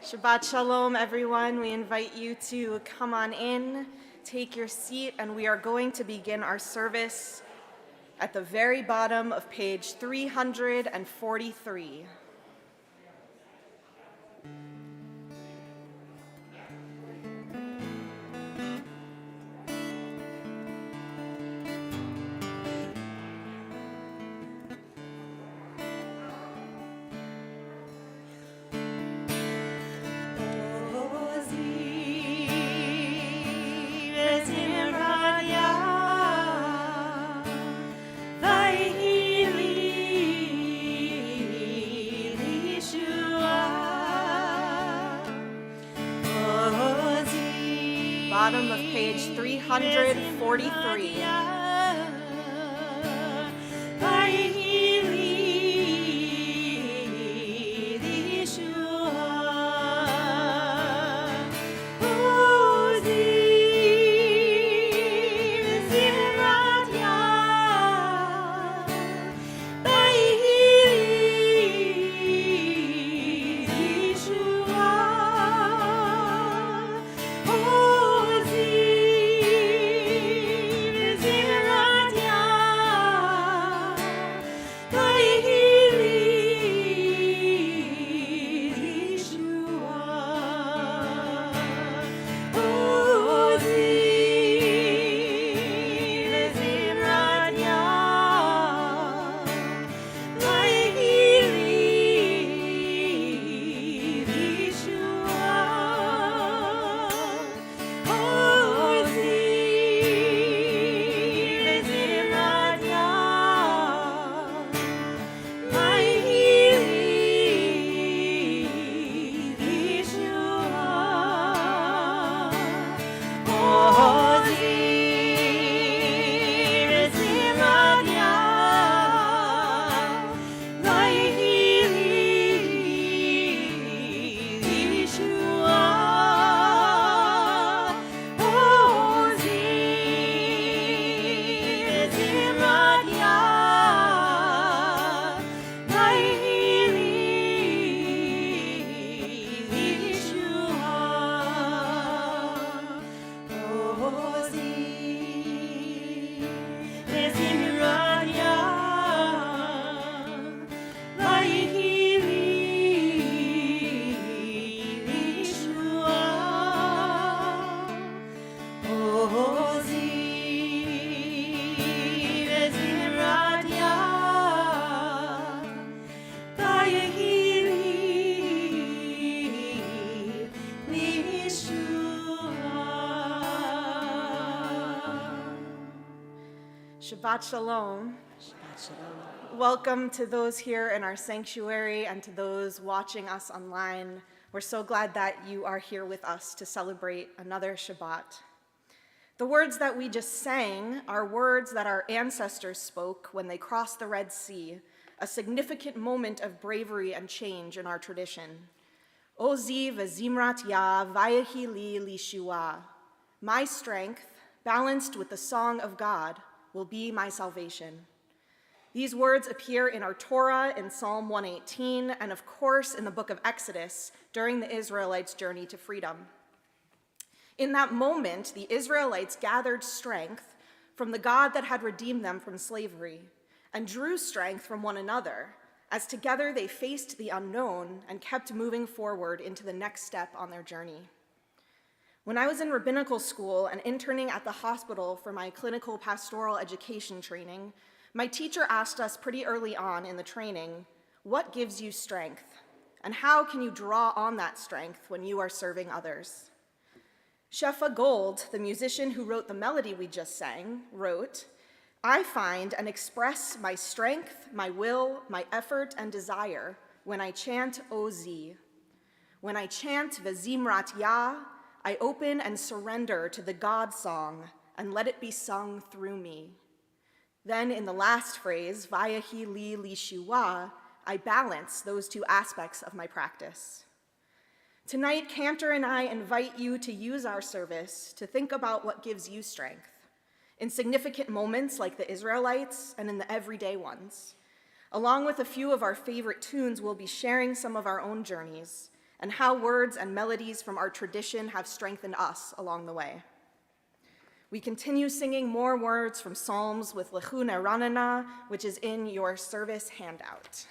Shabbat Shalom, everyone. We invite you to come on in, take your seat, and we are going to begin our service at the very bottom of page 343. Bottom of page 343. Shabbat Shalom. Shabbat Shalom. Welcome to those here in our sanctuary and to those watching us online. We're so glad that you are here with us to celebrate another Shabbat. The words that we just sang are words that our ancestors spoke when they crossed the Red Sea, a significant moment of bravery and change in our tradition. Ozi v'zimrat ya vayehi li lishua. My strength, balanced with the song of God, will be my salvation. These words appear in our Torah in Psalm 118 and of course in the book of Exodus during the Israelites' journey to freedom. In that moment, the Israelites gathered strength from the God that had redeemed them from slavery and drew strength from one another as together they faced the unknown and kept moving forward into the next step on their journey. When I was in rabbinical school and interning at the hospital for my clinical pastoral education training, my teacher asked us pretty early on in the training, what gives you strength? And how can you draw on that strength when you are serving others? Shefa Gold, the musician who wrote the melody we just sang, wrote, I find and express my strength, my will, my effort, and desire when I chant Ozi. When I chant V'zimrat Yah, I open and surrender to the God song and let it be sung through me. Then in the last phrase, Vayehi li lishua, I balance those two aspects of my practice. Tonight, Cantor and I invite you to use our service to think about what gives you strength in significant moments like the Israelites and in the everyday ones. Along with a few of our favorite tunes, we'll be sharing some of our own journeys and how words and melodies from our tradition have strengthened us along the way. We continue singing more words from Psalms with Lechune Ranana, which is in your service handout.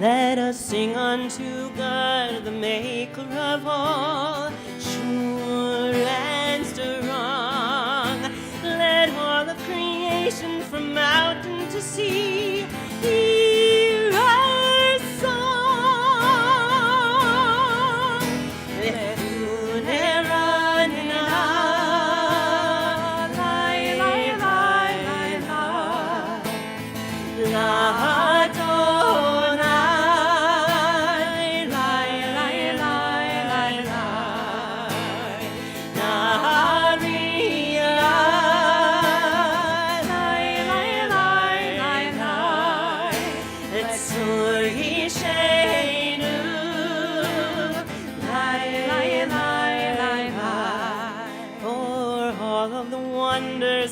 Let us sing unto God, the maker of all, sure and strong. Let all of creation from mountain to sea hear our song. Let Lune run in our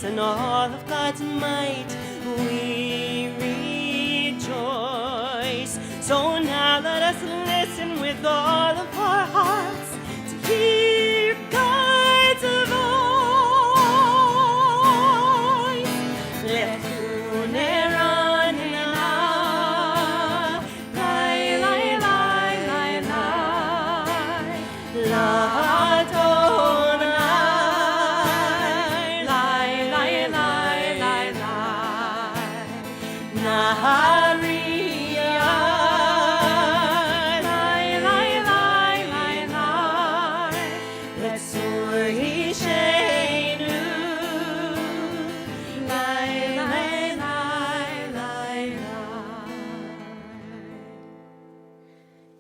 and all of God's might, we rejoice. So now let us listen with all of our hearts to hear God's voice. Let Lune run in our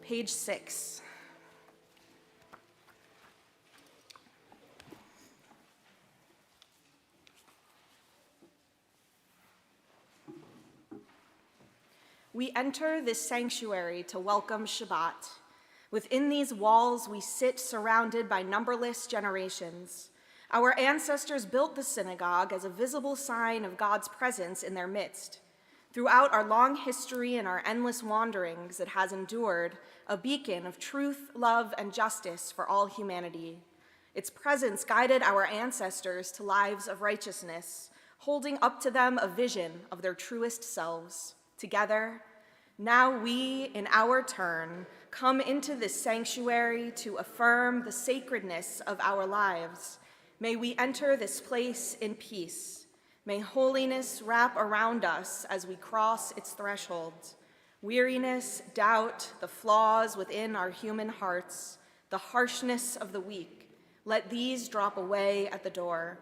Page 6. We enter this sanctuary to welcome Shabbat. Within these walls, we sit surrounded by numberless generations. Our ancestors built the synagogue as a visible sign of God's presence in their midst. Throughout our long history and our endless wanderings, it has endured a beacon of truth, love, and justice for all humanity. Its presence guided our ancestors to lives of righteousness, holding up to them a vision of their truest selves. Together, now we, in our turn, come into this sanctuary to affirm the sacredness of our lives. May we enter this place in peace. May holiness wrap around us as we cross its threshold. Weariness, doubt, the flaws within our human hearts, the harshness of the weak, let these drop away at the door.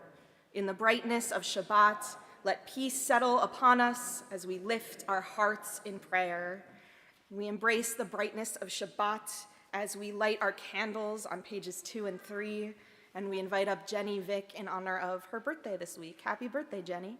In the brightness of Shabbat, let peace settle upon us as we lift our hearts in prayer. We embrace the brightness of Shabbat as we light our candles on pages 2 and 3, and we invite up Jenny Vick in honor of her birthday this week. Happy birthday, Jenny.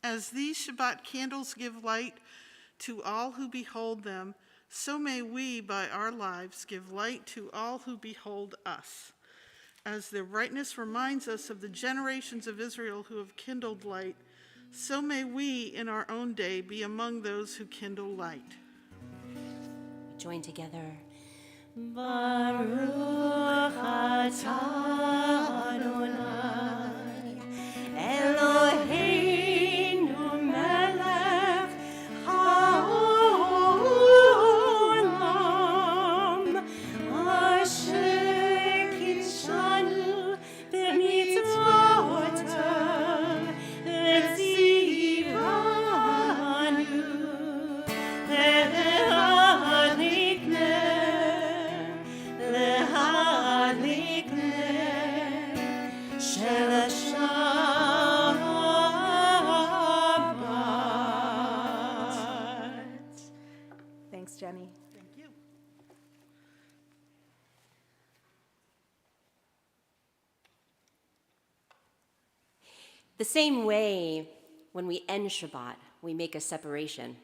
As these Shabbat candles give light to all who behold them, so may we, by our lives, give light to all who behold us. As their brightness reminds us of the generations of Israel who have kindled light, so may we in our own day be among those who kindle light. Join together. Baruch atah Adonai, Eloheinu melech haolam, asher kidshanu b'mitzvotav v'tzivanu של השבת. Thanks, Jenny. Thank you. The same way, when we end Shabbat, we make a separation.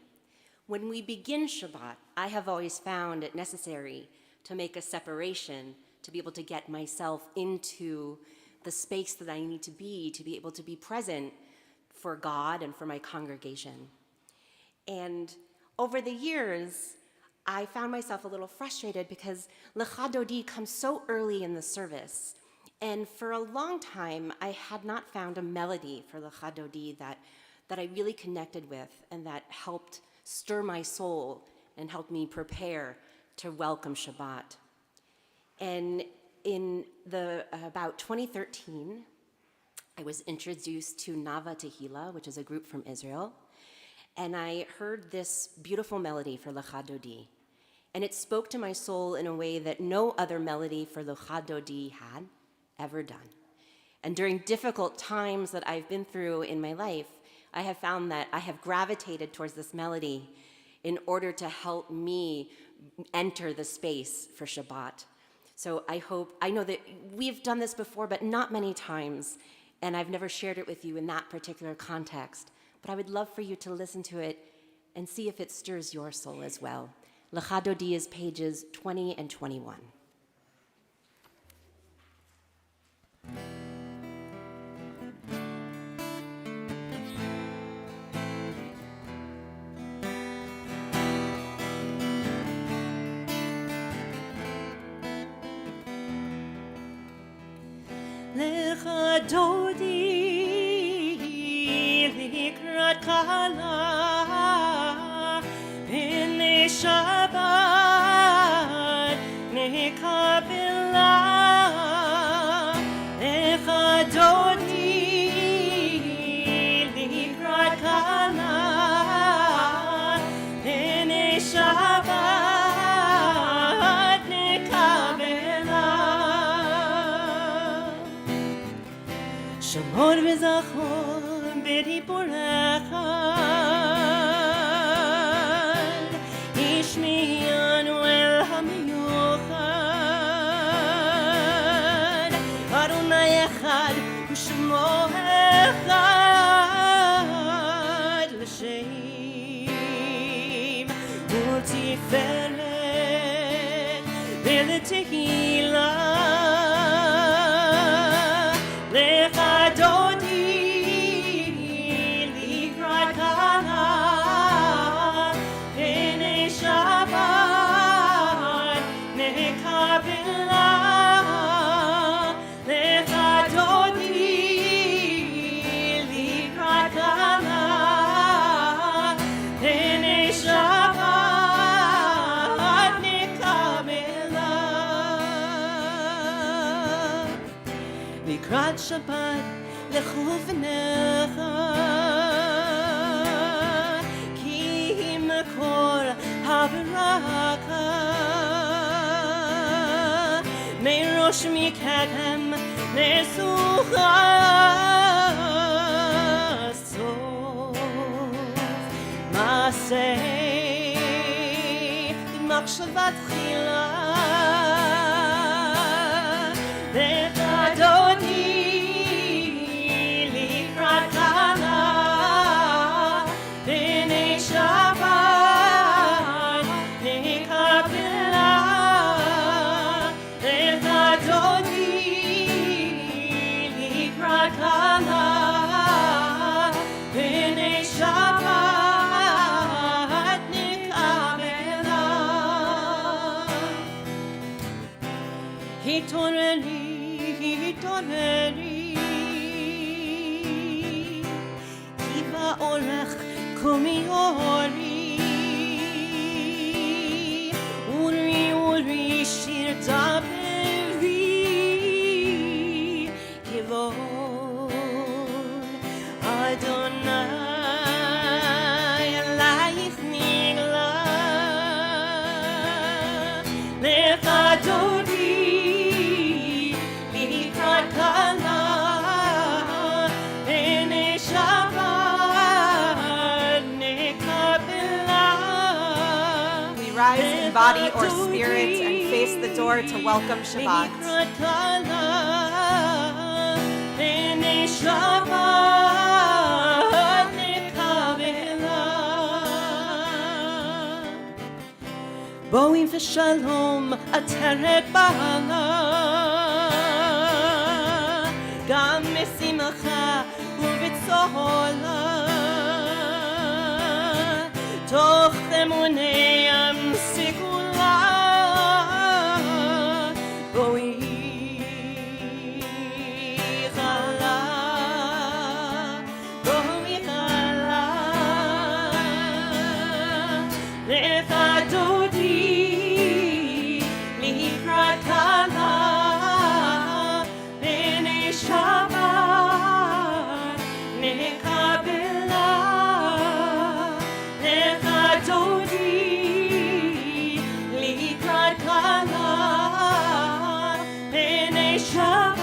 When we begin Shabbat, I have always found it necessary to make a separation to be able to get myself into the space that I need to be able to be present for God and for my congregation. And over the years, I found myself a little frustrated because Lecha Dodi comes so early in the service. And for a long time, I had not found a melody for Lecha Dodi that I really connected with and that helped stir my soul and helped me prepare to welcome Shabbat. And in about 2013, I was introduced to Nava Tehillah, which is a group from Israel, and I heard this beautiful melody for Lecha Dodi. And it spoke to my soul in a way that no other melody for Lecha Dodi had ever done. And during difficult times that I've been through in my life, I have found that I have gravitated towards this melody in order to help me enter the space for Shabbat. So I know that we've done this before, but not many times, and I've never shared it with you in that particular context. But I would love for you to listen to it and see if it stirs your soul as well. Lecha Dodi is pages 20 and 21. Lecha Dodi likrat kala b'nei Shabbat nekabela. Lecha Dodi likrat kala b'nei Shabbat nekabela. שמור וזכור בדיבורך, השמיענו אל המיוחד, אדוני אחד ושמו אחד לשם ולתפארת ולתהילה. לקראת שבת לכו ונכה, כי היא מקור הברכה. מראש מקדם נסוכה סוף מעשה במחשבה תחילה. Dodi לקראת כלה, בני שבת נקבלה. התעוררי, כי באורך קומי אורי, אורי שיר דברי, כבוד אדוני אלייך נגלה, לך דודי לקראת כלה, בני שבת נקבלה. We rise in body or spirit and face the door to welcome Shabbat. לקראת כלה, בני שבת נקבלה. בואי ושלום עטרת בעלה, גם משמחה ובצהלה, תוך אמוני עם סגולה. בואי חלה, בואי חלה, לך דודי לקראת כלה, בני שבת נקבלה. לך דודי לקראת כלה, בני שבת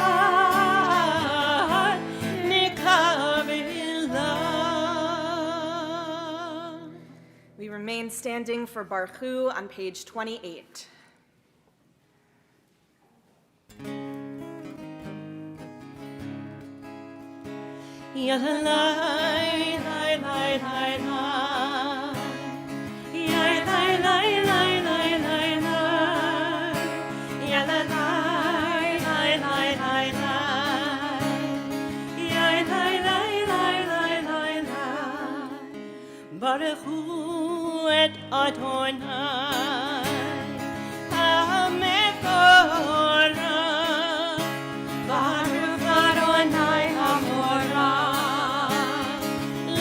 נקבלה. We remain standing for Baruch on page 28. Ya la la la la la la, ya la la la la la la, ya la la la la la la, ya la la la la la la. Baruch Hu et Adonai HaMevorach, Baruch Adonai HaMorach,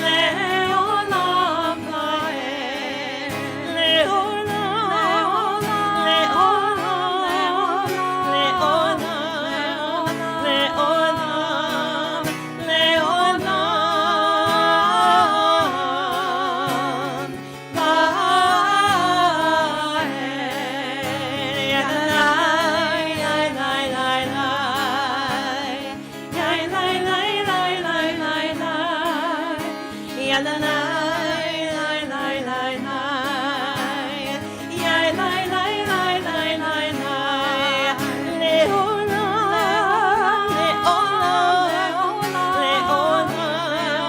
Leolam Vaed, Leolam, Leolam, Leolam, Leolam, Leolam Vaed. Ya la la la la la, ya la la la la la la, ya la la la la la la, ya la la la la la la. Leolam, Leolam, Leolam,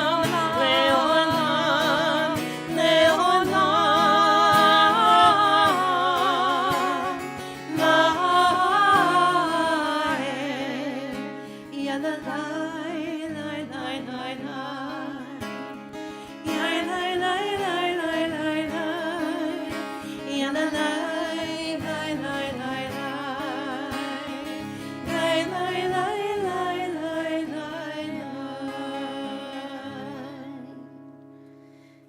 Leolam, Leolam Vaed. Ya la la la la la la, ya la la la la la la, ya la la la la la la, ya la la la la la la.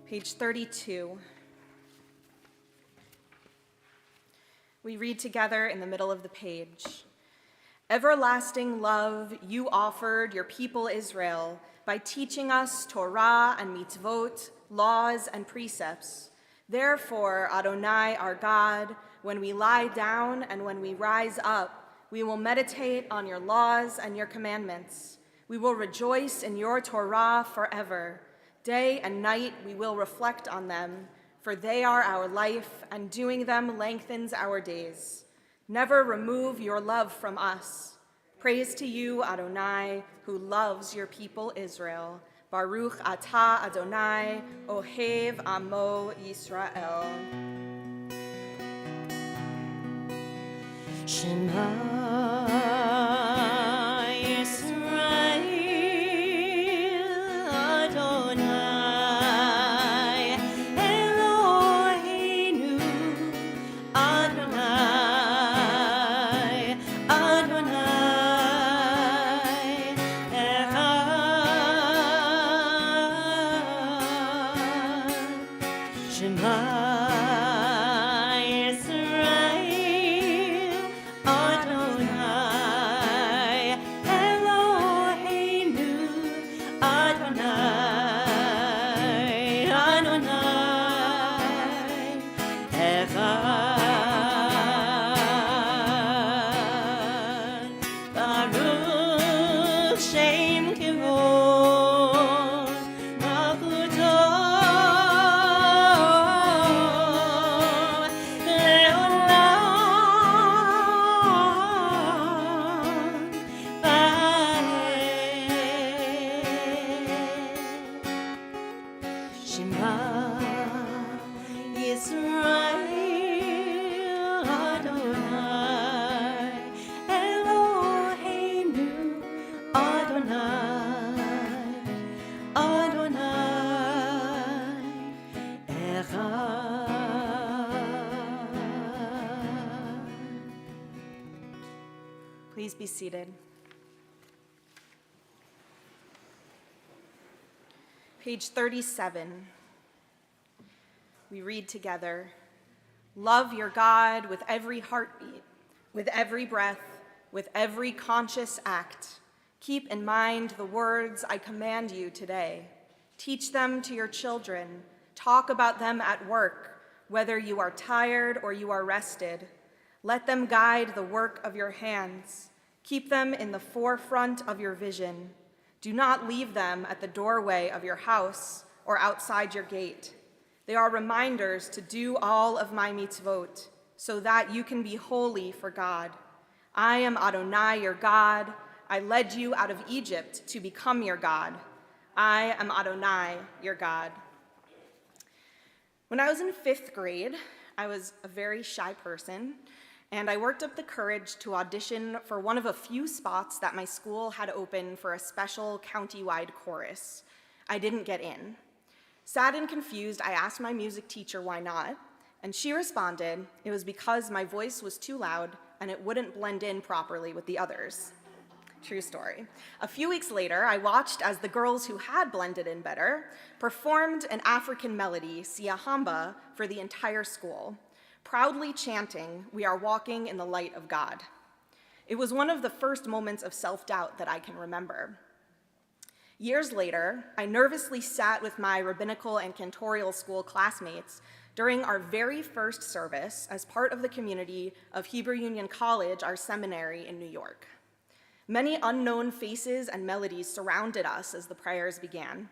Page 32. We read together in the middle of the page. Everlasting love you offered your people Israel by teaching us Torah and mitzvot, laws and precepts. Therefore, Adonai, our God, when we lie down and when we rise up, we will meditate on your laws and your commandments. We will rejoice in your Torah forever. Day and night we will reflect on them, for they are our life, and doing them lengthens our days. Never remove your love from us. Praise to you, Adonai, who loves your people Israel. Baruch atah Adonai, ohev amo Yisrael. Shema Yisrael, Please be seated. Page 37. We read together, "Love your God with every heartbeat, with every breath, with every conscious act. Keep in mind the words I command you today. Teach them to your children. Talk about them at work, whether you are tired or you are rested. Let them guide the work of your hands. Keep them in the forefront of your vision. Do not leave them at the doorway of your house or outside your gate. They are reminders to do all of my mitzvot, so that you can be holy for God. I am Adonai, your God. I led you out of Egypt to become your God. I am Adonai, your God." When I was in 5th grade, I was a very shy person, and I worked up the courage to audition for one of a few spots that my school had open for a special county-wide chorus. I didn't get in. Sad and confused, I asked my music teacher why not, and she responded it was because my voice was too loud and it wouldn't blend in properly with the others. True story. A few weeks later, I watched as the girls who had blended in better performed an African melody, Siyahamba, for the entire school, proudly chanting, "We are walking in the light of God." It was one of the first moments of self-doubt that I can remember. Years later, I nervously sat with my rabbinical and cantorial school classmates during our very first service as part of the community of Hebrew Union College, our seminary in New York. Many unknown faces and melodies surrounded us as the prayers began.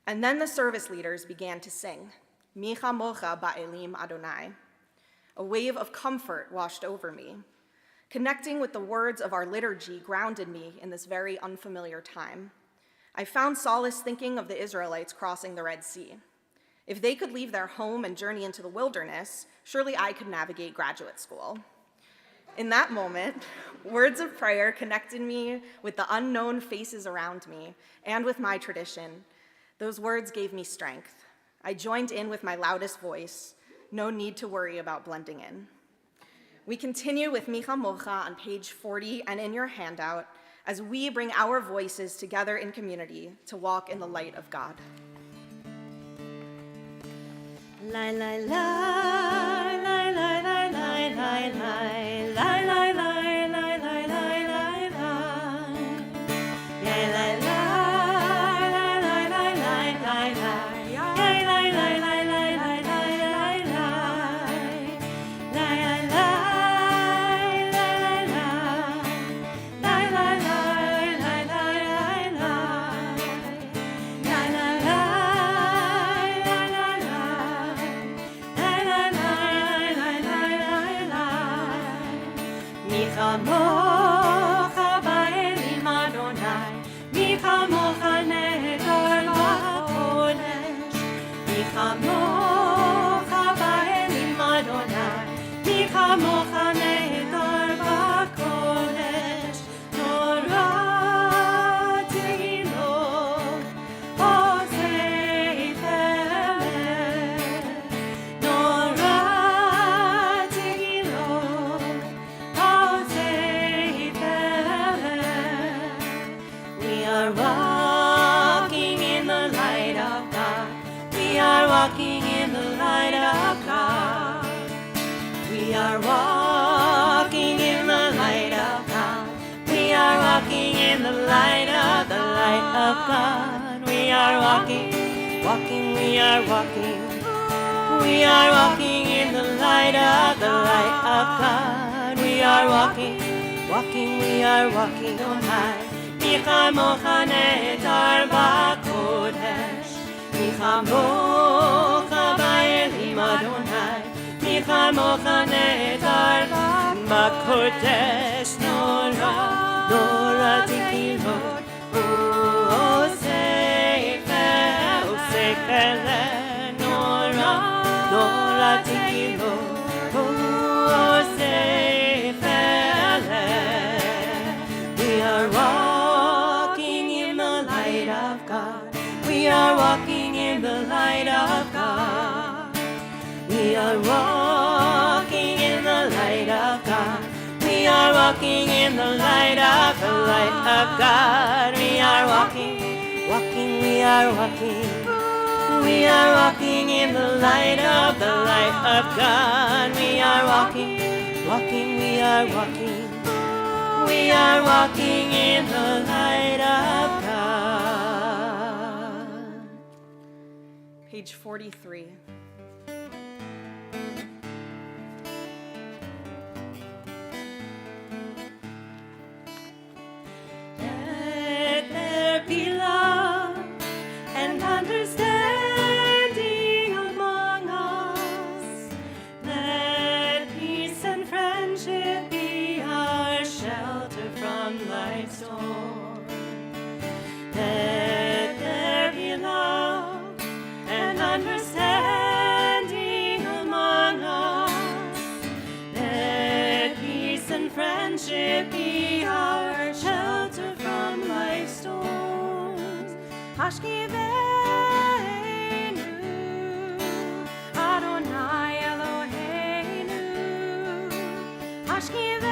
And then the service leaders began to sing, "Micha mocha ba'elim Adonai." A wave of comfort washed over me. Connecting with the words of our liturgy grounded me in this very unfamiliar time. I found solace thinking of the Israelites crossing the Red Sea. If they could leave their home and journey into the wilderness, surely I could navigate graduate school. In that moment, words of prayer connected me with the unknown faces around me and with my tradition. Those words gave me strength. I joined in with my loudest voice. No need to worry about blending in. We continue with Micha Mocha on page 40 and in your handout as we bring our voices together in community to walk in the light of God. Lai lai lai lai lai lai lai lai lai lai lai lai lai lai lai lai lai lai lai Mocha ba'elim Adonai, Micha mocha nehor ba'kodesh. Micha mocha ba'elim Adonai, Micha mocha nehor ba'kodesh. Torah tehilot, osei telet. Torah tehilot, we are walking in the light of God. We are walking in the light of God. We are walking in the light of God. We are walking in the light of God. We are walking, we are walking. We are walking in the light of God. We are walking, we are walking on high. Micha mocha nehor ba'kodesh. Micha mocha ba'elim Adonai. Micha mocha nehor ba'kodesh. Nora tehilot. Osei pelet. Nora tehilot. Osei pelet. We are walking in the light of God. We are walking in the light of God. We are walking in the light of God. We are walking in the light of God. We are walking, walking, we are walking. We are walking in the light of God. We are walking, walking, we are walking. We are walking in the light of God. Page 43. Let there be love and understanding among us. Let peace and friendship be our shelter from life's storm. Let there be love and understanding among us. Let peace and friendship be our shelter from life's storms. Hashkiveinu, Adonai Eloheinu. Hashkiveinu,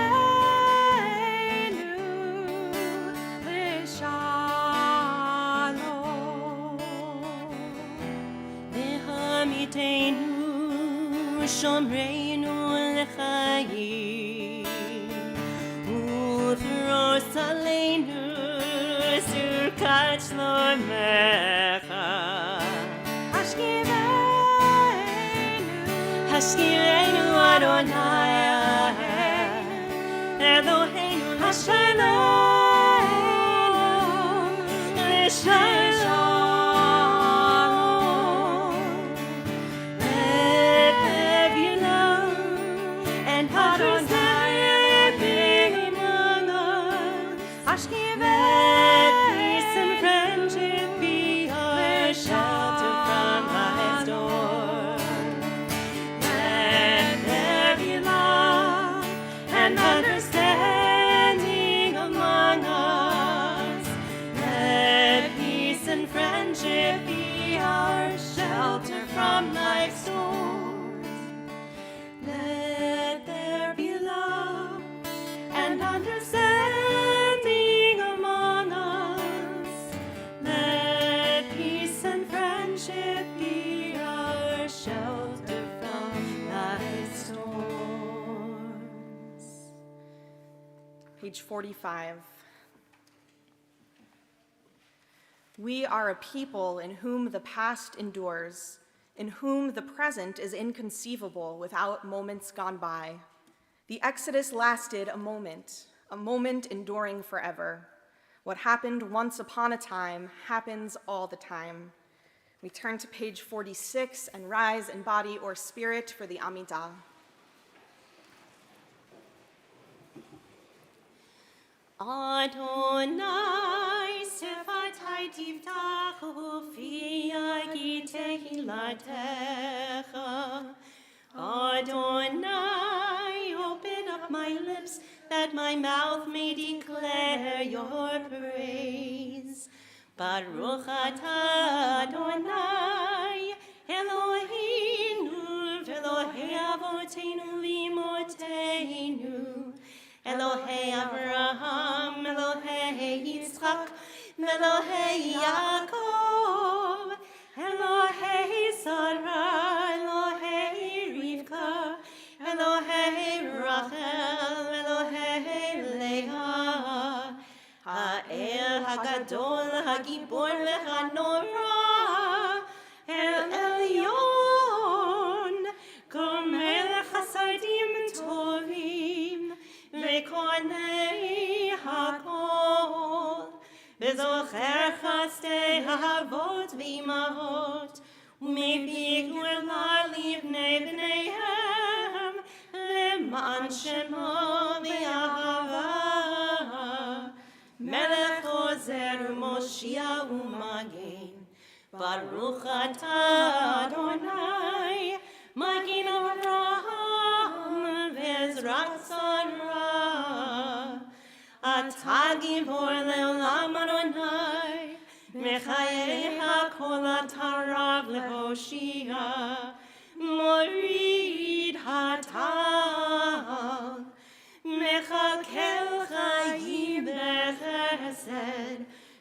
L'shalom. V'hamiteinu, Shomreinu l'chayim. Uthros aleinu, Surkat shlomecha. Hashkiveinu, Adonai Eloheinu, Hashalom, L'shalom. Let there be love and understanding among us. Let peace and friendship be our shelter from life's storm. Let there be love and understanding among us. Let peace and friendship be our shelter from life's storms. Let there be love and understanding among us. Let peace and friendship be our shelter from life's storms. Page 45. We are a people in whom the past endures, in whom the present is inconceivable without moments gone by. The Exodus lasted a moment enduring forever. What happened once upon a time happens all the time. We turn to page 46 and rise in body or spirit for the Amidah. Adonai sefatai tivtachu fi tehilatecha. Adonai, open up my lips that my mouth may declare your praise. Baruch atah Adonai, Eloheinu, v'Elohei avoteinu v'imotenu. Elohei Abraham, Elohei Yitzchak, Elohei Yaakov, Elohei Sarah, Elohei Rivka, Elohei Rachel, Elohei Leah, Ha'el HaGadol, HaGibor VeHaNorah, El Elyon, Gomel Chasadim Tovim, Vekonei hakol, v'zocher chastei havot v'imahot, u'mepik u'la livnei b'neihem, leman shemo v'yahava. Melech ozer u'moshia u'magen, Baruch atah Adonai, Magen Avraham v'ezrat Sarah. Atah gibor le'olam Adonai, Mechaye hakol atarav lehoshia, Morid hatal, Mechalkei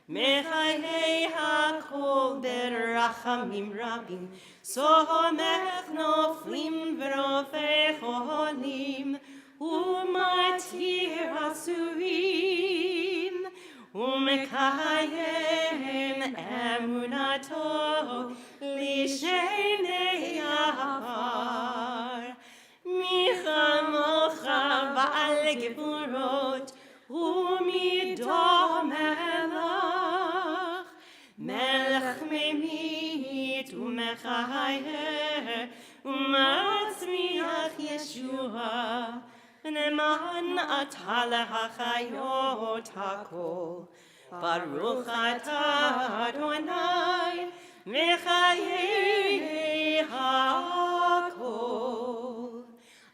מחיי הכל ברחמים רבים, סומך נופלים ורופא חולים, ומתיר אסורים, ומקיים אמונתו לשני עפר. מי כמוך בעל גבורות ומידו מלך, מלך ממית ומחיה ומצמיח ישועה, נאמן אתה להחיות הכל. ברוך אתה אדוני מחיי הכל.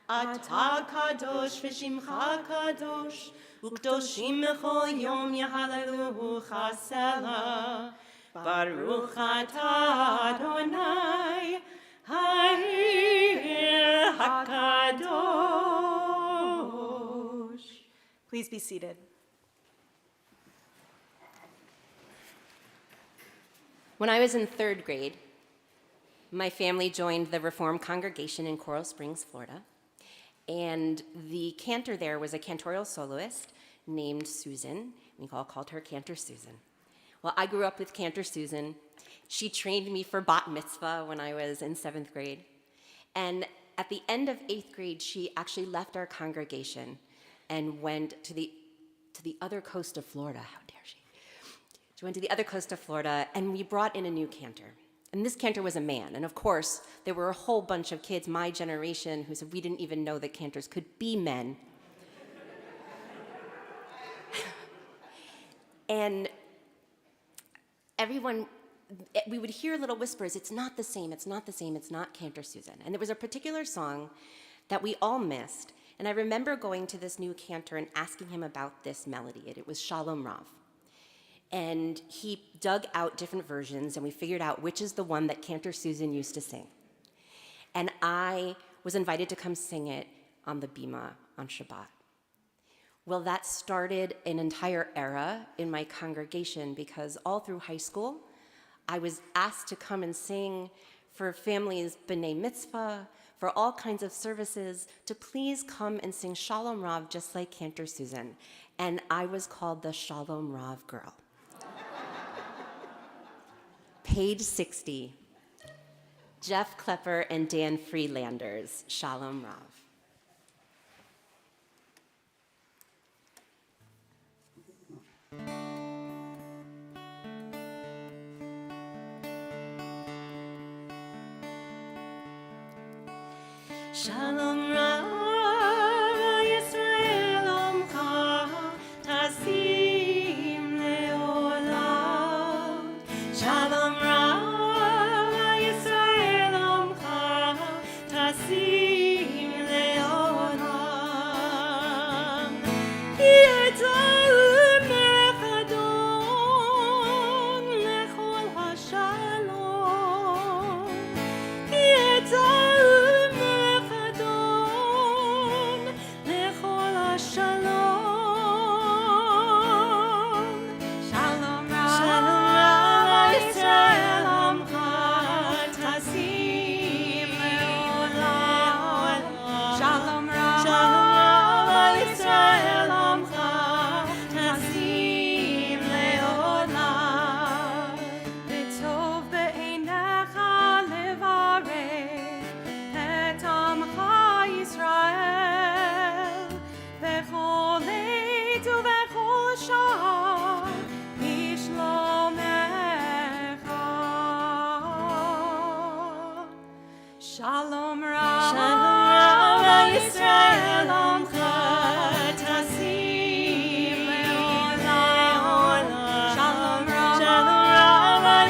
אתה קדוש ושמך קדוש, וקדושים בכל יום יהללוך סלה. ברוך אתה אדוני האל הקדוש. Please be seated. When I was in 3rd grade, my family joined the Reformed congregation in Coral Springs, Florida, and the cantor there was a cantorial soloist named Susan. We all called her Cantor Susan. Well, I grew up with Cantor Susan. She trained me for bat mitzvah when I was in 7th grade. And at the end of 8th grade, she actually left our congregation and went to the other coast of Florida. How dare she? She went to the other coast of Florida, and we brought in a new cantor. And this cantor was a man. And of course, there were a whole bunch of kids, my generation, who said we didn't even know that cantors could be men. And everyone, we would hear little whispers, it's not the same, it's not the same, it's not Cantor Susan. And there was a particular song that we all missed. And I remember going to this new cantor and asking him about this melody. It was Shalom Rav. And he dug out different versions, and we figured out which is the one that Cantor Susan used to sing. And I was invited to come sing it on the bima on Shabbat. Well, that started an entire era in my congregation, because all through high school, I was asked to come and sing for families' b'nai mitzvah, for all kinds of services, to please come and sing Shalom Rav just like Cantor Susan. And I was called the Shalom Rav girl. Page 60, Jeff Klepper and Dan Freelander's Shalom Rav. Shalom Rav Yisrael Omcha Tasim Leolam. Shalom Rav Yisrael Omcha Tasim Leolam. Yeta'u mechadon lechol hashalom. Yeta'u Shalom Rav Yisrael Omcha Tasim Leolam. Shalom Rav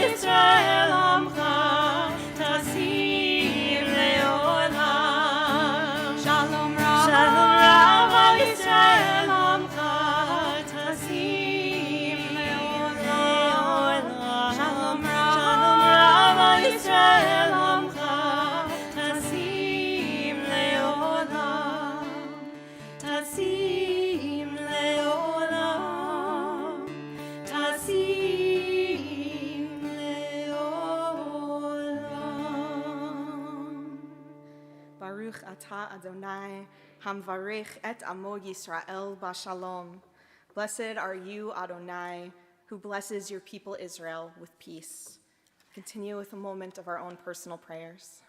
Yisrael Omcha Tasim Leolam. Shalom Rav Yisrael Omcha Tasim Leolam. Shalom Rav Yisrael Omcha Tasim Leolam. ata Adonai, hamvarich et amo Yisrael bashalom. Blessed are you, Adonai, who blesses your people Israel with peace. Continue with a moment of our own personal prayers.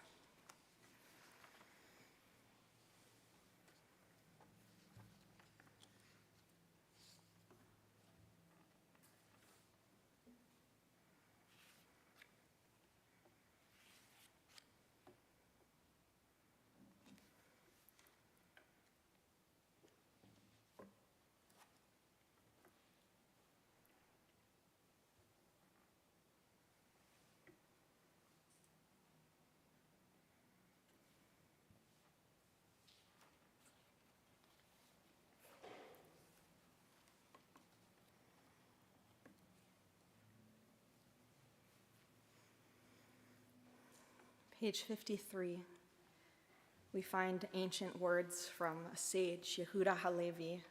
Page 53, we find ancient words from a sage, Yehuda Halevi.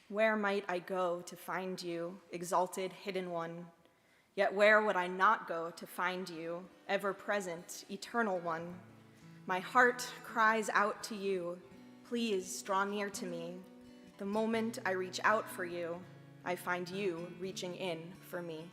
Where might I go to find you, exalted, hidden one? Yet where would I not go to find you, ever-present, eternal one? My heart cries out to you, please draw near to me. The moment I reach out for you, I find you reaching in for me.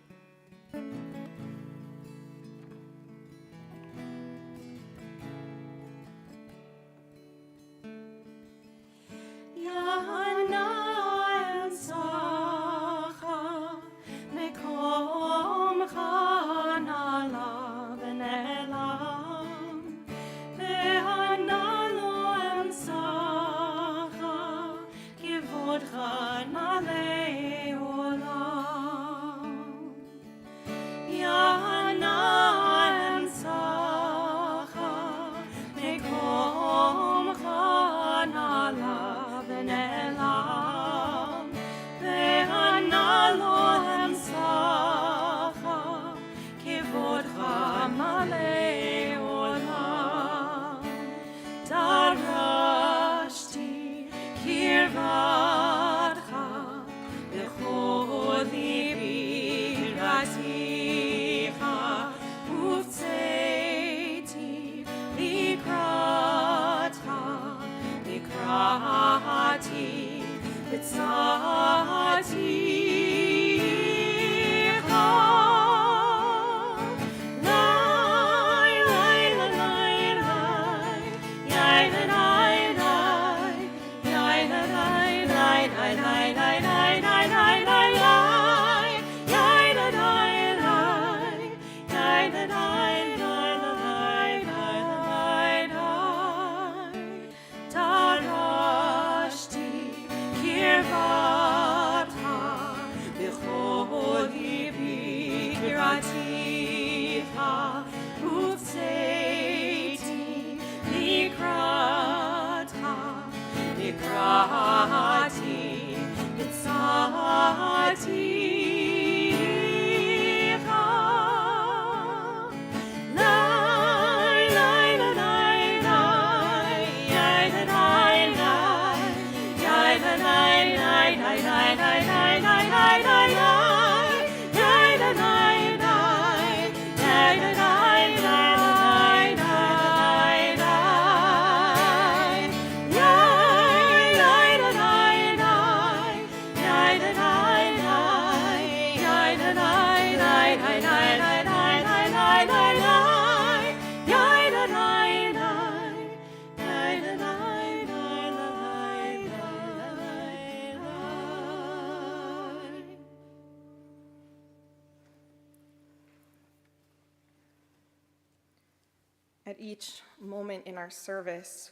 At each moment in our service,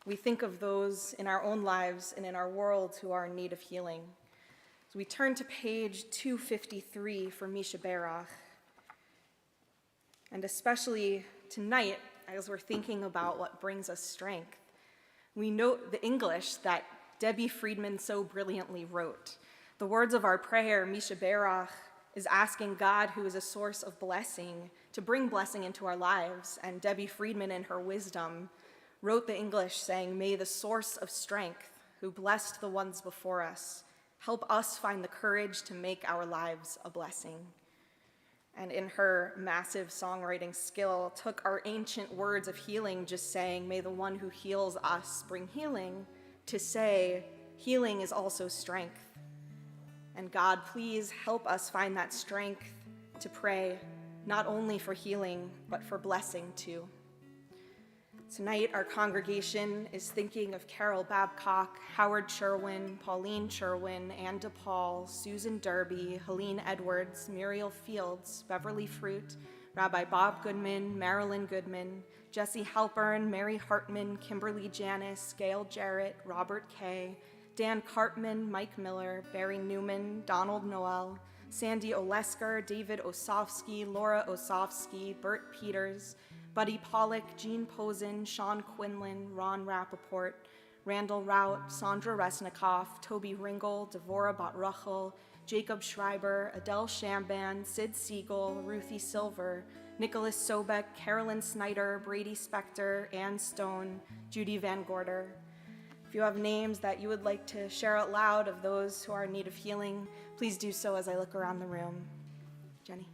we think of those in our own lives and in our world who are in need of healing. So we turn to page 253 for Misha Berach. And especially tonight, as we're thinking about what brings us strength, we note the English that Debbie Friedman so brilliantly wrote. The words of our prayer, Misha Berach, is asking God, who is a source of blessing, to bring blessing into our lives. And Debbie Friedman, in her wisdom, wrote the English saying, "May the source of strength, who blessed the ones before us, help us find the courage to make our lives a blessing." and in her massive songwriting skill, took our ancient words of healing, just saying, "May the one who heals us bring healing," to say, healing is also strength. And God, please help us find that strength to pray, not only for healing, but for blessing too. Tonight, our congregation is thinking of Carol Babcock, Howard Sherwin, Pauline Sherwin, Ann DePaul, Susan Derby, Helene Edwards, Muriel Fields, Beverly Fruit, Rabbi Bob Goodman, Marilyn Goodman, Jesse Halpern, Mary Hartman, Kimberly Janis, Gail Jarrett, Robert Kay, Dan Cartman, Mike Miller, Barry Newman, Donald Noel, Sandy Olesker, David Osofsky, Laura Osofsky, Bert Peters, Buddy Pollock, Jean Posen, Sean Quinlan, Ron Rappaport, Randall Rout, Sandra Resnikoff, Toby Ringel, Devora Botruchel, Jacob Schreiber, Adele Shamban, Sid Siegel, Ruthie Silver, Nicholas Sobek, Carolyn Snyder, Brady Spector, Ann Stone, Judy Van Gorder. If you have names that you would like to share out loud of those who are in need of healing, please do so as I look around the room. Jenny.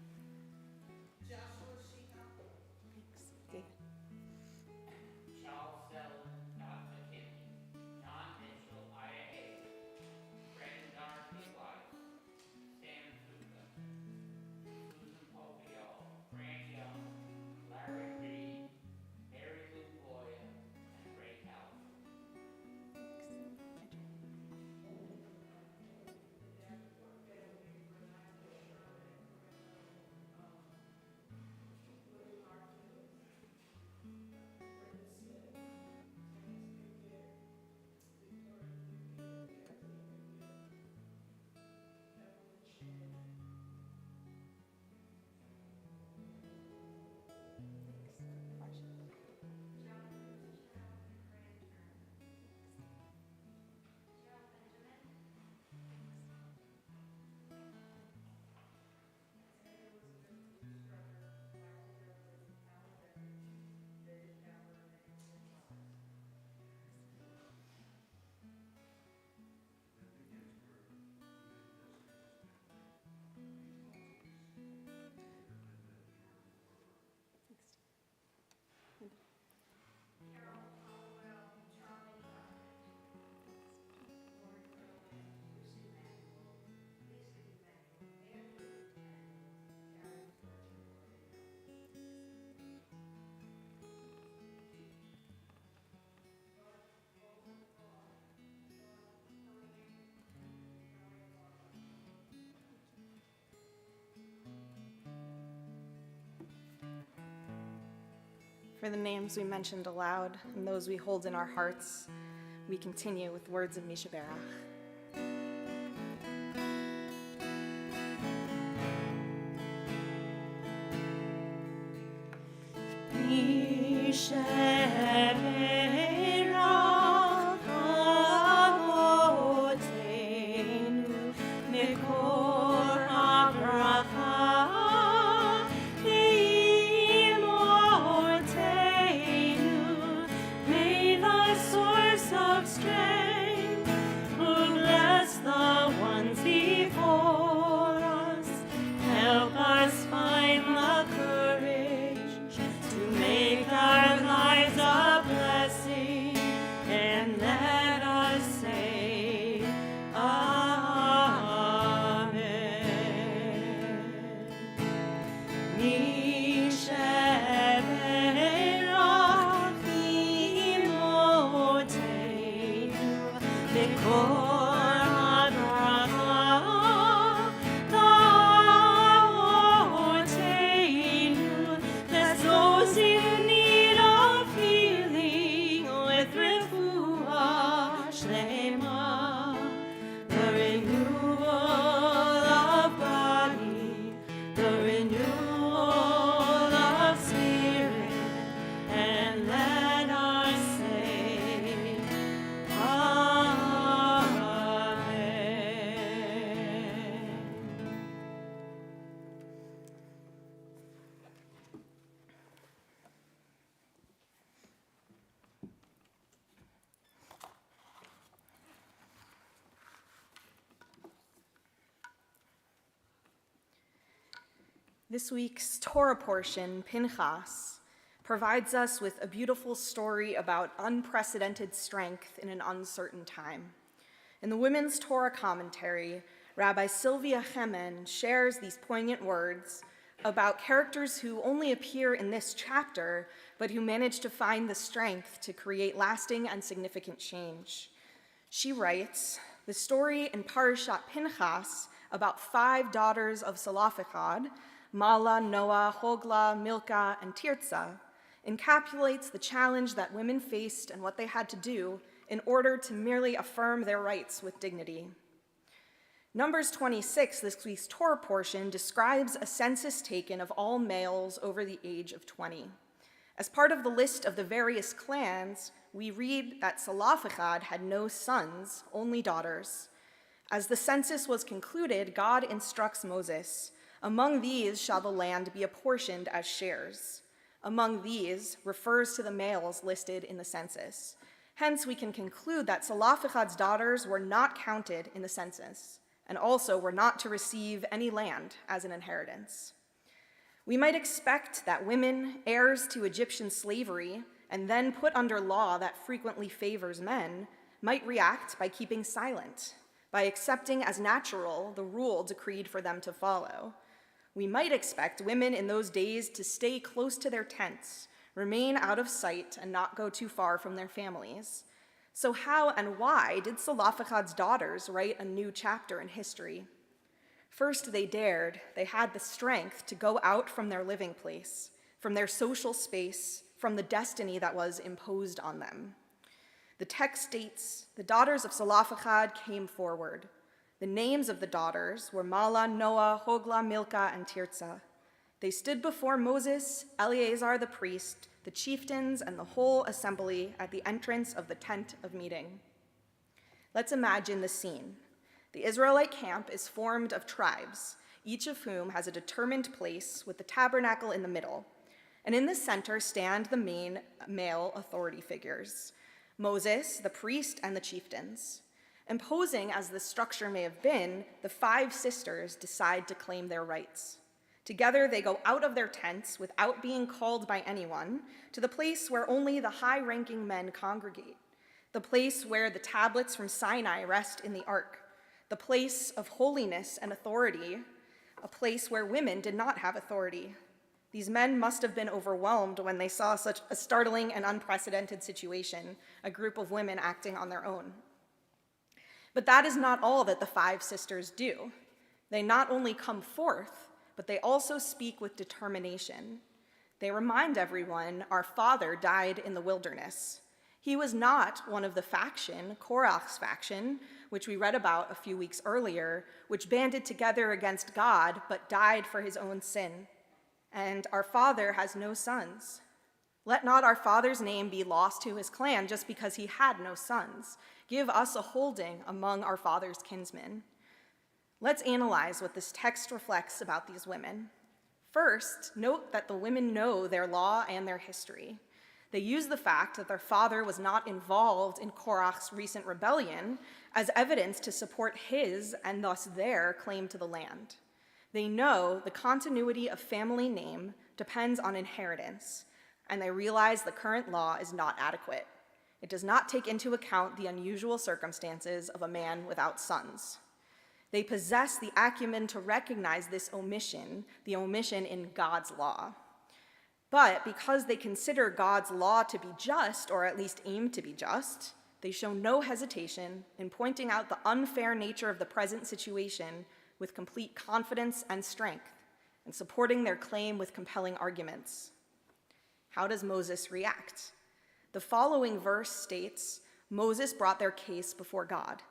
For the names we mentioned aloud and those we hold in our hearts, we continue with words of Mishaberach. Find the courage to make our lives a This week's Torah portion, Pinchas, provides us with a beautiful story about unprecedented strength in an uncertain time. In the Women's Torah Commentary, Rabbi Sylvia Chemen shares these poignant words about characters who only appear in this chapter, but who manage to find the strength to create lasting and significant change. She writes, the story in Parashat Pinchas about 5 daughters of Zelophehad, Mala, Noah, Hogla, Milcah, and Tirzah, encapsulates the challenge that women faced and what they had to do in order to merely affirm their rights with dignity. Numbers 26, this week's Torah portion, describes a census taken of all males over the age of 20. As part of the list of the various clans, we read that Zelophehad had no sons, only daughters. As the census was concluded, God instructs Moses, among these shall the land be apportioned as shares. Among these refers to the males listed in the census. Hence, we can conclude that Zelophehad's daughters were not counted in the census, and also were not to receive any land as an inheritance. We might expect that women, heirs to Egyptian slavery, and then put under law that frequently favors men, might react by keeping silent, by accepting as natural the rule decreed for them to follow. We might expect women in those days to stay close to their tents, remain out of sight, and not go too far from their families. So how and why did Zelophehad's daughters write a new chapter in history? First, they dared, they had the strength to go out from their living place, from their social space, from the destiny that was imposed on them. The text states, the daughters of Zelophehad came forward. The names of the daughters were Mala, Noah, Hogla, Milcah, and Tirzah. They stood before Moses, Eleazar the priest, the chieftains, and the whole assembly at the entrance of the tent of meeting. Let's imagine the scene. The Israelite camp is formed of tribes, each of whom has a determined place with the tabernacle in the middle. And in the center stand the main male authority figures, Moses, the priest, and the chieftains. Imposing as the structure may have been, the 5 sisters decide to claim their rights. Together, they go out of their tents without being called by anyone to the place where only the high-ranking men congregate, the place where the tablets from Sinai rest in the ark, the place of holiness and authority, a place where women did not have authority. These men must have been overwhelmed when they saw such a startling and unprecedented situation, a group of women acting on their own. But that is not all that the 5 sisters do. They not only come forth, but they also speak with determination. They remind everyone our father died in the wilderness. He was not one of the faction, Korach's faction, which we read about a few weeks earlier, which banded together against God but died for his own sin. And our father has no sons. Let not our father's name be lost to his clan just because he had no sons. Give us a holding among our father's kinsmen. Let's analyze what this text reflects about these women. First, note that the women know their law and their history. They use the fact that their father was not involved in Korach's recent rebellion as evidence to support his, and thus their, claim to the land. They know the continuity of family name depends on inheritance, and they realize the current law is not adequate. It does not take into account the unusual circumstances of a man without sons. They possess the acumen to recognize this omission, the omission in God's law. But because they consider God's law to be just, or at least aim to be just, they show no hesitation in pointing out the unfair nature of the present situation with complete confidence and strength, and supporting their claim with compelling arguments. How does Moses react? The following verse states, Moses brought their case before God.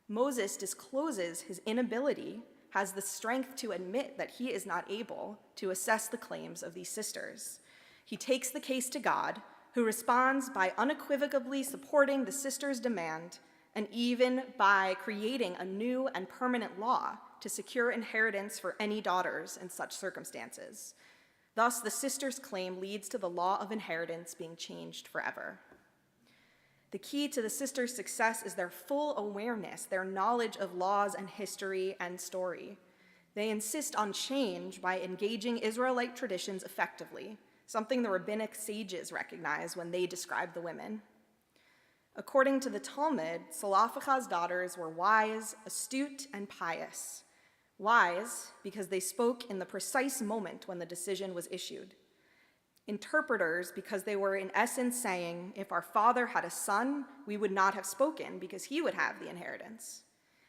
Moses discloses his inability, has the strength to admit that he is not able to assess the claims of these sisters. He takes the case to God, who responds by unequivocally supporting the sisters' demand, and even by creating a new and permanent law to secure inheritance for any daughters in such circumstances. Thus, the sisters' claim leads to the law of inheritance being changed forever. The key to the sisters' success is their full awareness, their knowledge of laws and history and story. They insist on change by engaging Israelite traditions effectively, something the rabbinic sages recognize when they describe the women. According to the Talmud, Zelophehad's daughters were wise, astute, and pious. Wise because they spoke in the precise moment when the decision was issued. Interpreters because they were in essence saying, if our father had a son, we would not have spoken because he would have the inheritance.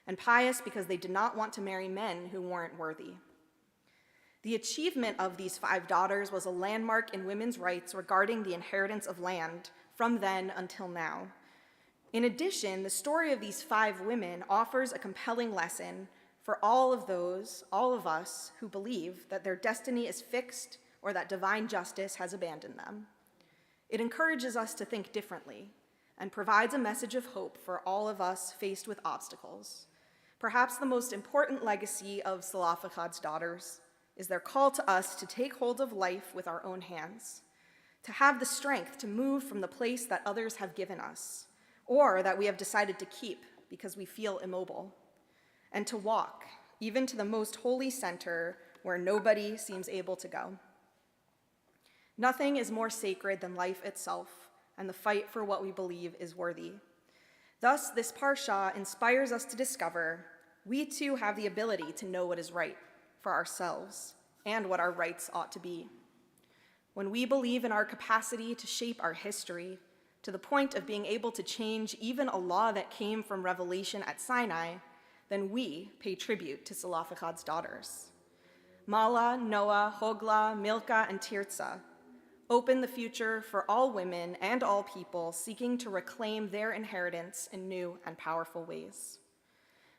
And pious because they did not want to marry men who weren't worthy. The achievement of these 5 daughters was a landmark in women's rights regarding the inheritance of land from then until now. In addition, the story of these 5 women offers a compelling lesson for all of us who believe that their destiny is fixed or that divine justice has abandoned them. It encourages us to think differently and provides a message of hope for all of us faced with obstacles. Perhaps the most important legacy of Zelophehad's daughters is their call to us to take hold of life with our own hands, to have the strength to move from the place that others have given us, or that we have decided to keep because we feel immobile, and to walk, even to the most holy center where nobody seems able to go. Nothing is more sacred than life itself and the fight for what we believe is worthy. Thus, this parsha inspires us to discover we too have the ability to know what is right for ourselves and what our rights ought to be. When we believe in our capacity to shape our history to the point of being able to change even a law that came from revelation at Sinai, then we pay tribute to Zelophehad's daughters. Mala, Noah, Hogla, Milcah, and Tirzah open the future for all women and all people seeking to reclaim their inheritance in new and powerful ways.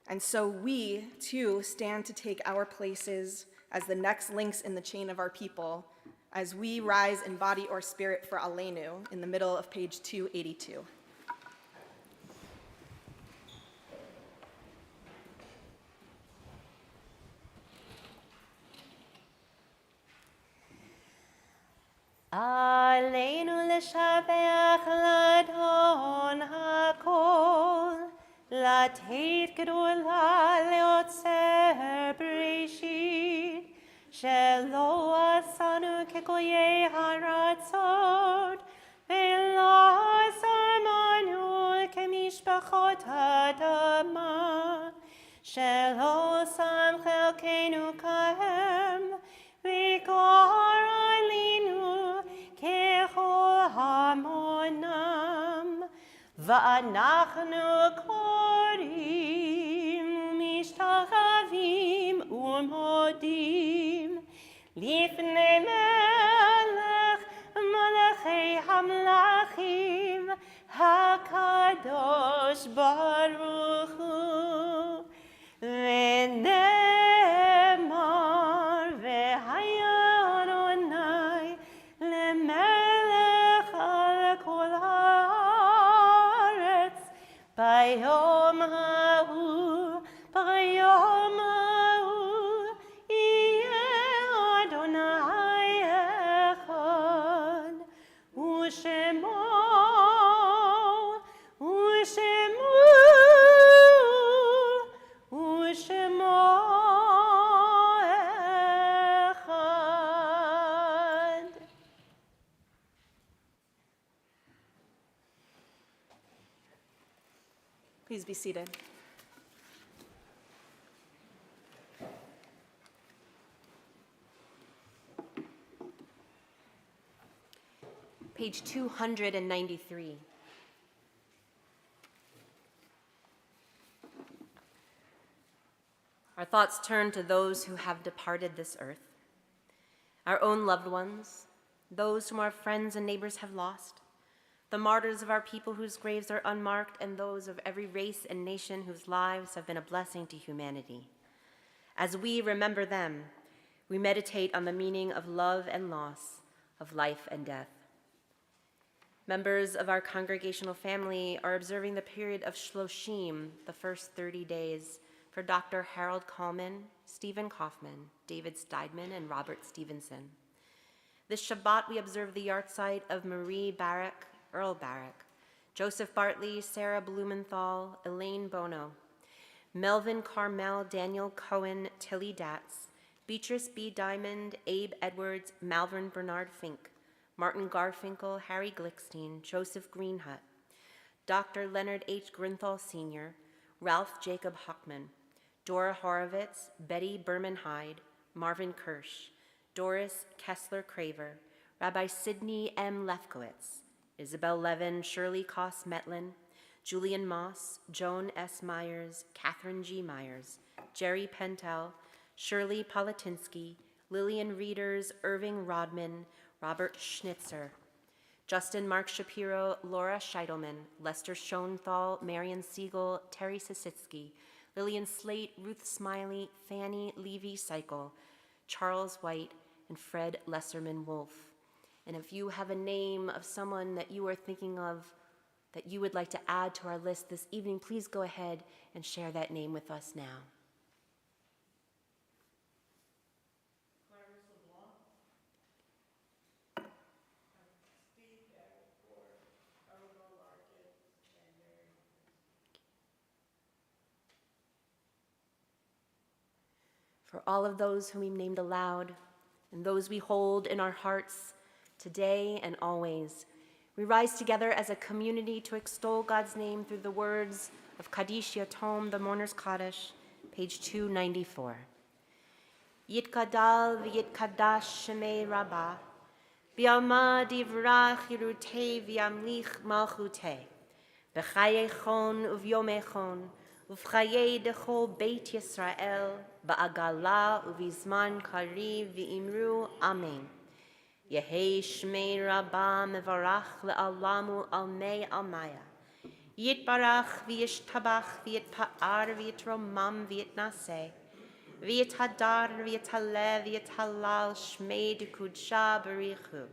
And so we, too, stand to take our places as the next links in the chain of our people as we rise in body or spirit for Aleinu in the middle of page 282. עלינו לשבח לאדון הכל, לתת גדולה ליוצר בראשית, שלא עשנו כגויי הארצות, ולא שמנו כמשפחות האדמה, שלא שם חלקנו כהם, וגור עלינו ככל המונם, ואנחנו קוראים ומשתחווים ומודים לפני מלך מלכי המלכים הקדוש ברוך הוא, ונאמר והיה אדוני למלך על כל הארץ ביום ההוא, ביום ההוא יהיה אדוני אחד, ושמו אחד. Please be seated. Page 293. Our thoughts turn to those who have departed this earth, our own loved ones, those whom our friends and neighbors have lost, the martyrs of our people whose graves are unmarked, and those of every race and nation whose lives have been a blessing to humanity. As we remember them, we meditate on the meaning of love and loss, of life and death. Members of our congregational family are observing the period of Shloshim, the first 30 days, for Dr. Harold Kallman, Stephen Kaufman, David Steidman, and Robert Stevenson. This Shabbat, we observe the yahrzeit of Marie Barak, Earl Barak, Joseph Bartley, Sarah Blumenthal, Elaine Bono. Melvin Carmel, Daniel Cohen, Tilly Datz, Beatrice B. Diamond, Abe Edwards, Malvern Bernard Fink, Martin Garfinkel, Harry Glickstein, Joseph Greenhut, Dr. Leonard H. Grinthal Sr., Ralph Jacob Hockman, Dora Horowitz, Betty Berman Hyde, Marvin Kirsch, Doris Kessler Craver, Rabbi Sidney M. Lefkowitz, Isabel Levin, Shirley Koss Metlin, Julian Moss, Joan S. Myers, Catherine G. Myers, Jerry Pentel, Shirley Politinsky, Lillian Reeders, Irving Rodman, Robert Schnitzer, Justin Mark Shapiro, Laura Scheitelman, Lester Schoenthal, Marion Siegel, Terry Sisitsky, Lillian Slate, Ruth Smiley, Fanny Levy Cycle, Charles White, and Fred Lesserman Wolf. And if you have a name of someone that you are thinking of that you would like to add to our list this evening, please go ahead and share that name with us now. For all of those whom we named aloud, and those we hold in our hearts today and always, we rise together as a community to extol God's name through the words of Kaddish Yatom, the Mourner's Kaddish, page 294. Yitkadal v'yitkadash shemei rabbah, bi'alma divrach yirutei v'yamlich malchutei, b'chayechon uvyomechon, uv'chayei dechol beit Yisrael, ba'agala uvizman kariv v'imru amen. Yehei shmei rabbah mevarach le'alamu almei almaya. Yitbarach v'yishtabach v'yitpa'ar v'yitromam v'yitnaseh. V'yithadar v'yithaleh v'yithalal shmei dekudsha barichu.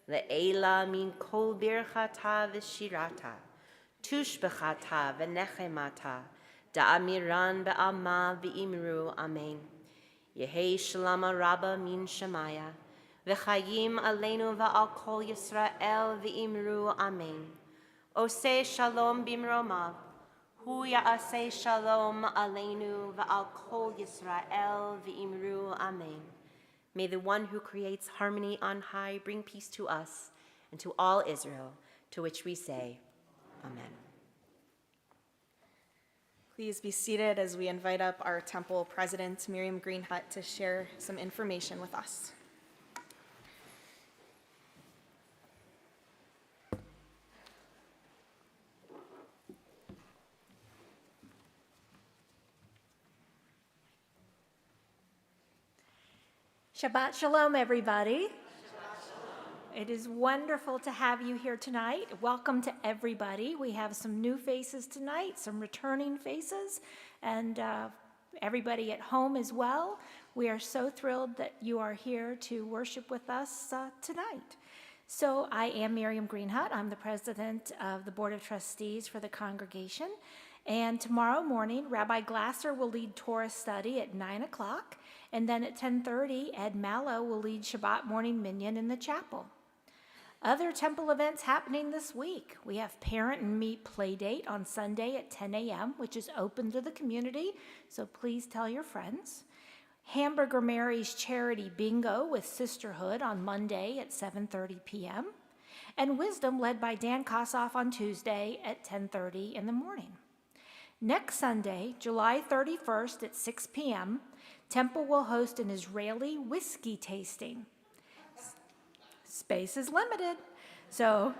Le'ela min kol birchata v'shirata. Tushbechata v'nechemata. Da'amiran be'alma v'imru amen. Yehei shalama rabba min shemaya. V'chayim aleinu v'al kol Yisrael v'imru amen. Oseh shalom bimromav. Hu ya'aseh shalom aleinu v'al kol Yisrael v'imru amen. May the one who creates harmony on high bring peace to us and to all Israel, to which we say, Amen. Please be seated as we invite up our temple president, Miriam Greenhut, to share some information with us. Shabbat Shalom, everybody. It is wonderful to have you here tonight. Welcome to everybody. We have some new faces tonight, some returning faces, and everybody at home as well. We are so thrilled that you are here to worship with us tonight. So I am Miriam Greenhut. I'm the president of the Board of Trustees for the congregation. And tomorrow morning, Rabbi Glasser will lead Torah study at 9 o'clock. And then at 10:30, Ed Mallow will lead Shabbat morning minyan in the chapel. Other temple events happening this week. We have Parent and Meet Playdate on Sunday at 10 a.m., which is open to the community, so please tell your friends. Hamburger Mary's Charity Bingo with Sisterhood on Monday at 7:30 p.m. And Wisdom led by Dan Kossoff on Tuesday at 10:30 in the morning. Next Sunday, July 31st at 6 p.m., Temple will host an Israeli whiskey tasting. Space is limited, so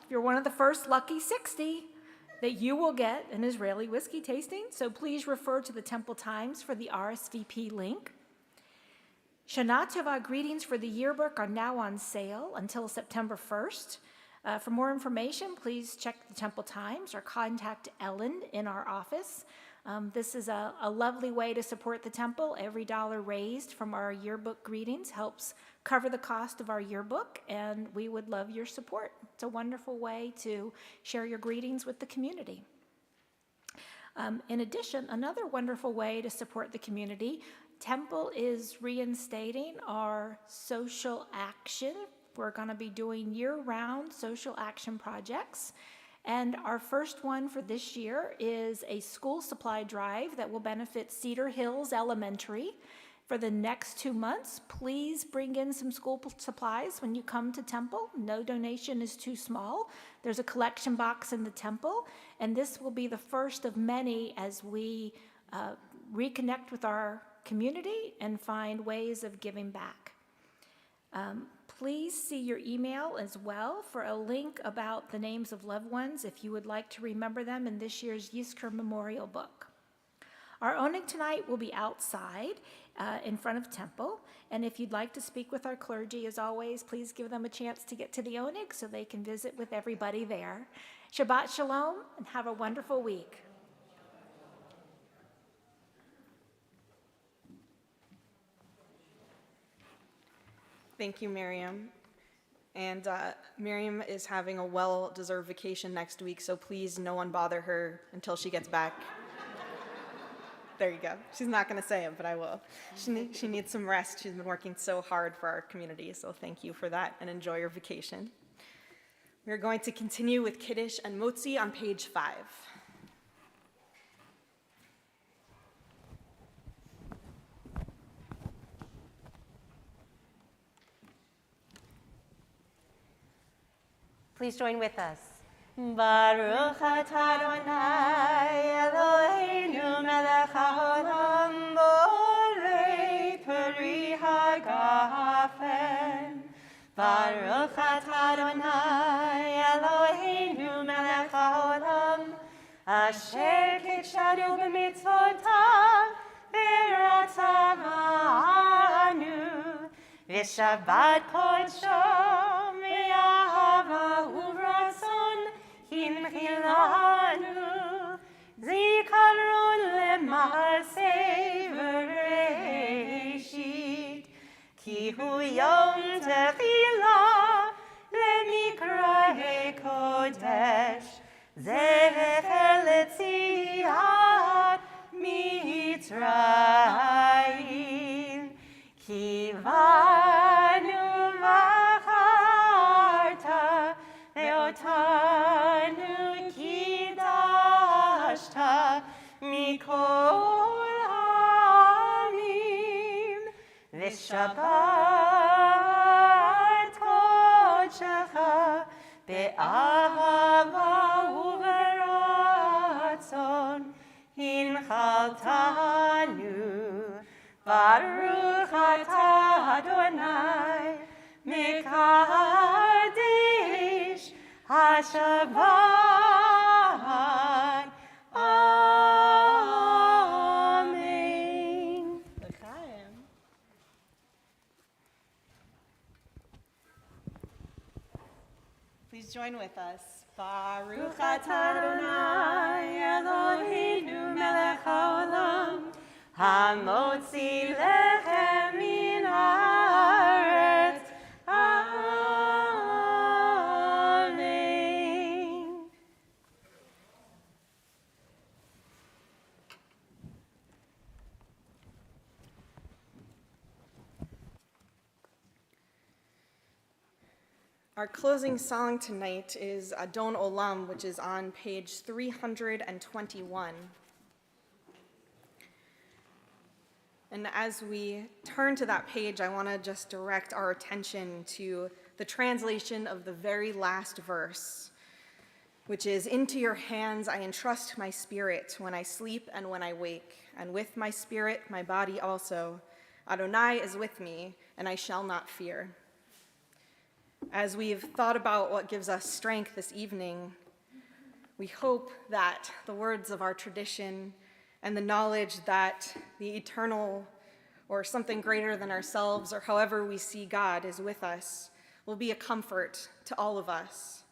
if you're one of the first lucky 60, that you will get an Israeli whiskey tasting, so please refer to the Temple Times for the RSVP link. Shana Tova greetings for the yearbook are now on sale until September 1st. For more information, please check the Temple Times or contact Ellen in our office. This is a lovely way to support the temple. Every dollar raised from our yearbook greetings helps cover the cost of our yearbook, and we would love your support. It's a wonderful way to share your greetings with the community. In addition, another wonderful way to support the community, Temple is reinstating our social action. We're going to be doing year-round social action projects. And our first one for this year is a school supply drive that will benefit Cedar Hills Elementary. For the next 2 months, please bring in some school supplies when you come to Temple. No donation is too small. There's a collection box in the Temple, and this will be the first of many as we reconnect with our community and find ways of giving back. Please see your email as well for a link about the names of loved ones if you would like to remember them in this year's Yisker Memorial Book. Our owning tonight will be outside in front of Temple, and if you'd like to speak with our clergy, as always, please give them a chance to get to the owning so they can visit with everybody there. Shabbat Shalom, and have a wonderful week. Thank you, Miriam. And Miriam is having a well-deserved vacation next week, so please no one bother her until she gets back. There you go. She's not going to say it, but I will. She needs some rest. She's been working so hard for our community, so thank you for that, and enjoy your vacation. We're going to continue with Kiddush and Motzi on page 5. Please join with us. Baruch atah Adonai Eloheinu melech haolam borei peri hagafen. Baruch atah Adonai Eloheinu melech haolam asher kitshanu b'mitzvotav v'ratzavanu v'shabbat kodsho me'ahava uvratzon hinchilanu zikaron lema'aseh v'reishit ki hu yom techilah lemikra kodesh zecher letziat mitzrayim ki vanu v'acharta ve'otanu kidashta mikol ha'amim v'shabbat kodshecha be'ahava u'veratzon hinchaltanu Baruch atah Adonai Mekadesh HaShabbat. Amen. Please join with us. Baruch Baruch atah Adonai Eloheinu melech haolam hamotzi lechem min haaretz. Amen. Our closing song tonight is Adon Olam, which is on page 321. And as we turn to that page, I want to just direct our attention to the translation of the very last verse, which is, "Into your hands I entrust my spirit when I sleep and when I wake, and with my spirit my body also. Adonai is with me, and I shall not fear." As we've thought about what gives us strength this evening, we hope that the words of our tradition and the knowledge that the eternal or something greater than ourselves, or however we see God, is with us, will be a comfort to all of us.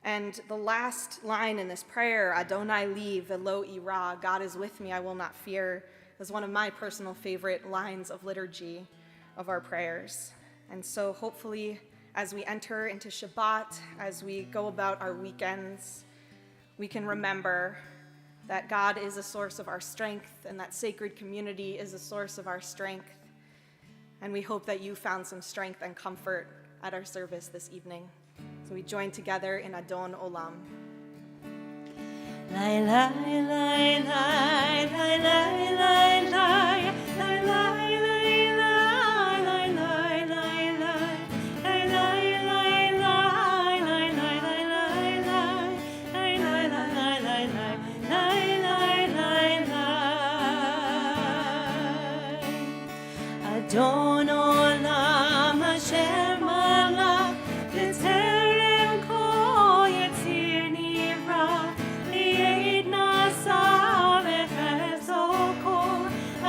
And the last line in this prayer, Adonai li velo ira, God is with me, I will not fear, is one of my personal favorite lines of liturgy of our prayers. And so hopefully, as we enter into Shabbat, as we go about our weekends, we can remember that God is a source of our strength and that sacred community is a source of our strength. And we hope that you found some strength and comfort at our service this evening. So we join together in Adon Olam. Adon olam asher malach b'terem kol yetzir nivra li'ed nasa v'chezo kol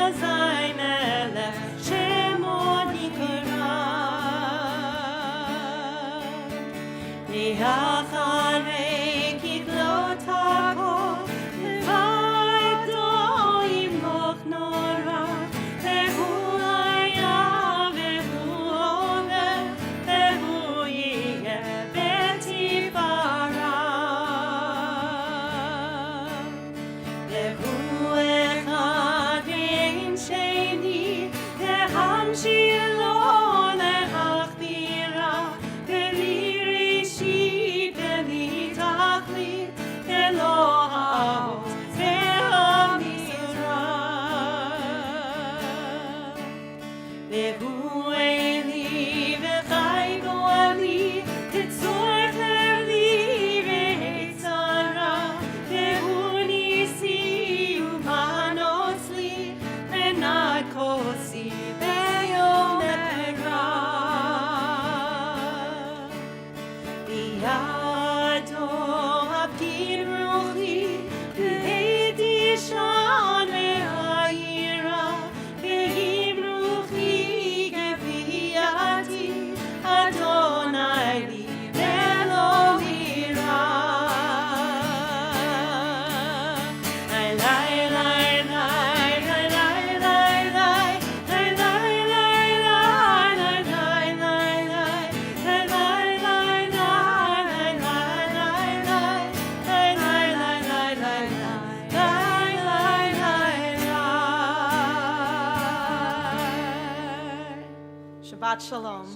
azai melech shemo nikra li'acharei kidlot hakol levato yimloch nora ve'hu Shabbat Shalom.